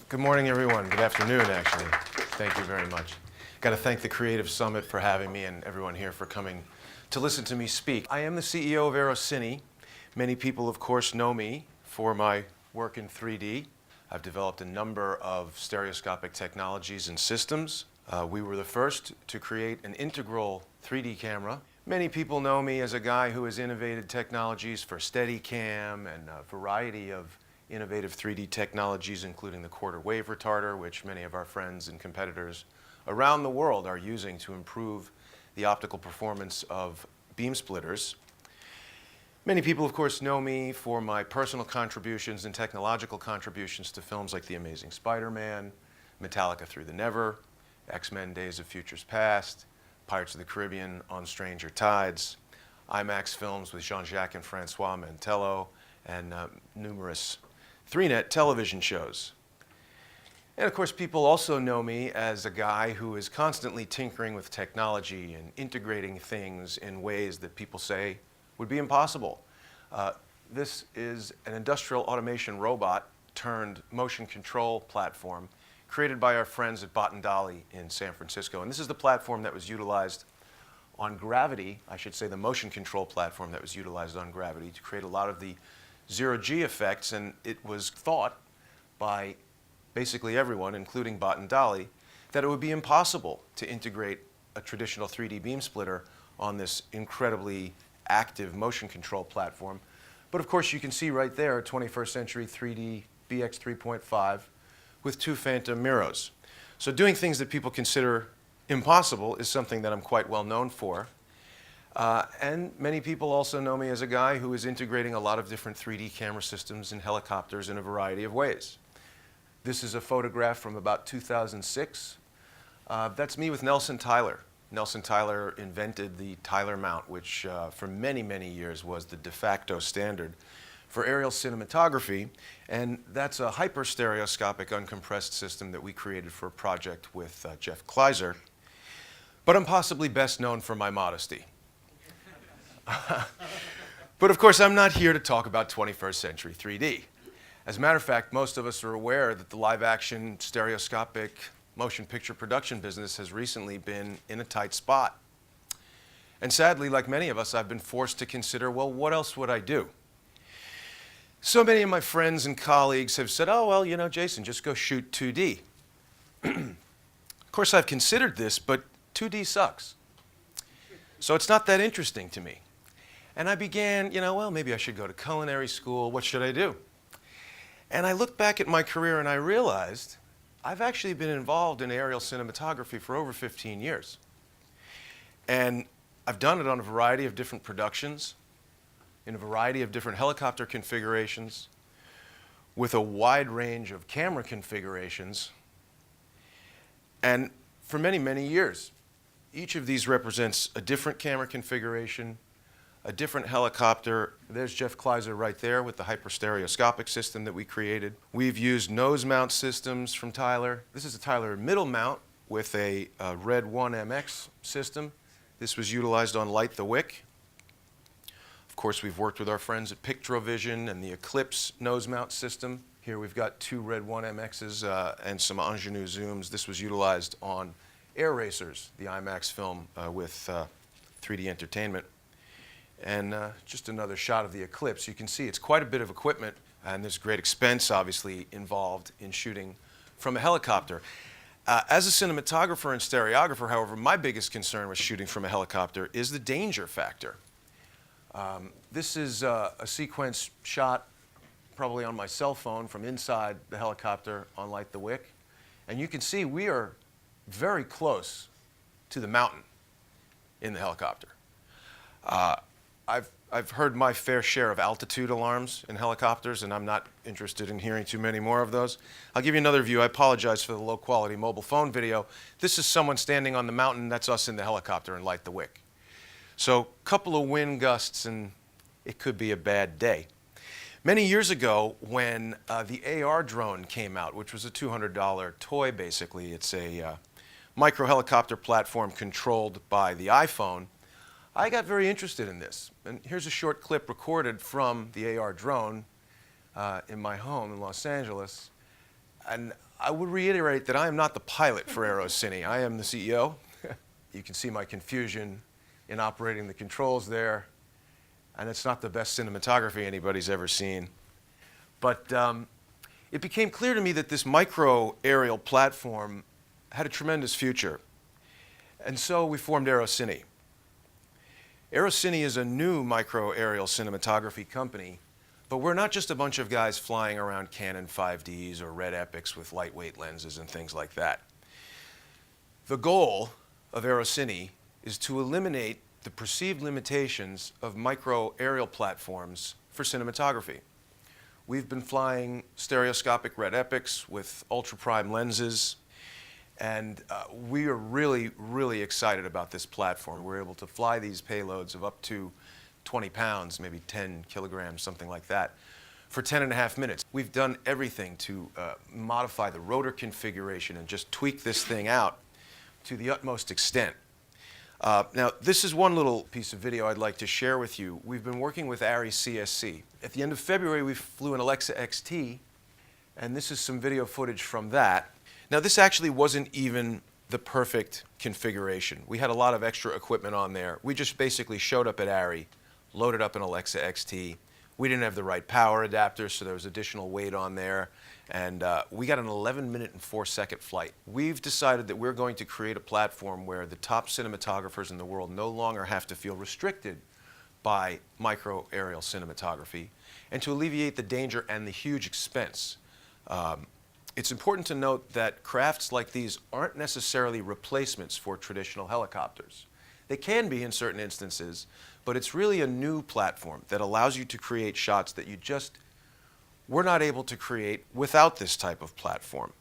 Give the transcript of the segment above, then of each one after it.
Good morning, everyone. Good afternoon, actually. Thank you very much. Got to thank the Creative Summit for having me and everyone here for coming to listen to me speak. I am the CEO of AeroCine. Many people, of course, know me for my work in 3D. I've developed a number of stereoscopic technologies and systems. We were the first to create an integral 3D camera. Many people know me as a guy who has innovated technologies for Steadicam and a variety of innovative 3D technologies, including the quarter wave retarder, which many of our friends and competitors around the world are using to improve the optical performance of beam splitters. Many people, of course, know me for my personal contributions and technological contributions to films like The Amazing Spider-Man, Metallica Through the Never, X-Men Days of Futures Past, Pirates of the Caribbean on Stranger Tides, IMAX films with Jean-Jacques and Francois Mantello, and numerous 3-net television shows. And of course, people also know me as a guy who is constantly tinkering with technology and integrating things in ways that people say would be impossible. This is an industrial automation robot turned motion control platform created by our friends at Bot & Dolly in San Francisco. And this is the platform that was utilized on Gravity, I should say the motion control platform that was utilized on Gravity to create a lot of the zero-G effects. And it was thought by basically everyone, including Bot & Dolly, that it would be impossible to integrate a traditional 3D beam splitter on this incredibly active motion control platform. But of course, you can see right there a 21st century 3D BX 3.5 with two phantom mirrors. So doing things that people consider impossible is something that I'm quite well known for. And many people also know me as a guy who is integrating a lot of different 3D camera systems in helicopters in a variety of ways. This is a photograph from about 2006. That's me with Nelson Tyler. Nelson Tyler invented the Tyler mount, which for many, many years was the de facto standard for aerial cinematography. And that's a hyper-stereoscopic uncompressed system that we created for a project with Jeff Kleiser. But I'm possibly best known for my modesty. But of course, I'm not here to talk about 21st century 3D. As a matter of fact, most of us are aware that the live-action stereoscopic motion picture production business has recently been in a tight spot. And sadly, like many of us, I've been forced to consider, well, what else would I do? So many of my friends and colleagues have said, oh, well, you know, Jason, just go shoot 2D. Of course, I've considered this, but 2D sucks. So it's not that interesting to me. And I began, well, maybe I should go to culinary school. What should I do? And I looked back at my career and I realized I've actually been involved in aerial cinematography for over 15 years. And I've done it on a variety of different productions, in a variety of different helicopter configurations, with a wide range of camera configurations, and for many, many years. Each of these represents a different camera configuration, a different helicopter. There's Jeff Kleiser right there with the hyperstereoscopic system that we created. We've used nose mount systems from Tyler. This is a Tyler middle mount with a Red 1MX system. This was utilized on Light the Wick. Of course, we've worked with our friends at Pictrovision and the Eclipse nose mount system. Here we've got two Red 1MXs and some Ingenue zooms. This was utilized on Air Racers, the IMAX film with 3D Entertainment. And just another shot of the Eclipse. You can see it's quite a bit of equipment, and there's great expense, obviously, involved in shooting from a helicopter. As a cinematographer and stereographer, however, my biggest concern with shooting from a helicopter is the danger factor. This is a sequence shot probably on my cell phone from inside the helicopter on Light the Wick. And you can see we are very close to the mountain in the helicopter. I've heard my fair share of altitude alarms in helicopters, and I'm not interested in hearing too many more of those. I'll give you another view. I apologize for the low-quality mobile phone video. This is someone standing on the mountain. That's us in the helicopter and Light the Wick. So a couple of wind gusts, and it could be a bad day. Many years ago, when the AR drone came out, which was a $200 toy, basically, it's a micro-helicopter platform controlled by the iPhone, I got very interested in this. And here's a short clip recorded from the AR drone in my home in Los Angeles. And I would reiterate that I am not the pilot for AeroCine. I am the CEO. You can see my confusion in operating the controls there. And it's not the best cinematography anybody's ever seen. But it became clear to me that this micro aerial platform had a tremendous future. And so we formed AeroCine. AeroCine is a new micro aerial cinematography company, but we're not just a bunch of guys flying around Canon 5Ds or Red Epics with lightweight lenses and things like that. The goal of AeroCine is to eliminate the perceived limitations of micro aerial platforms for cinematography. We've been flying stereoscopic Red Epics with ultra-prime lenses, and we are really, really excited about this platform. We're able to fly these payloads of up to 20 pounds, maybe 10 kilograms, something like that, for 10.5 minutes. We've done everything to modify the rotor configuration and just tweak this thing out to the utmost extent. Now, this is one little piece of video I'd like to share with you. We've been working with ARRI CSC. At the end of February, we flew an Alexa XT, and this is some video footage from that. Now, this actually wasn't even the perfect configuration. We had a lot of extra equipment on there. We just basically showed up at ARRI, loaded up an Alexa XT. We didn't have the right power adapter, so there was additional weight on there. And we got an 11-minute and 4-second flight. We've decided that we're going to create a platform where the top cinematographers in the world no longer have to feel restricted by micro aerial cinematography, and to alleviate the danger and the huge expense. It's important to note that crafts like these aren't necessarily replacements for traditional helicopters. They can be in certain instances, but it's really a new platform that allows you to create shots that you just were not able to create without this type of platform.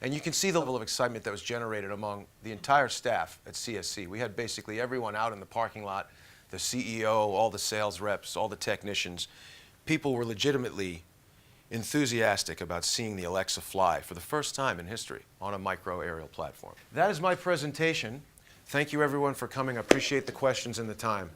And you can see the level of excitement that was generated among the entire staff at CSC. We had basically everyone out in the parking lot, the CEO, all the sales reps, all the technicians. People were legitimately enthusiastic about seeing the Alexa fly for the first time in history on a micro aerial platform. That is my presentation. Thank you everyone for coming. I appreciate the questions and the time.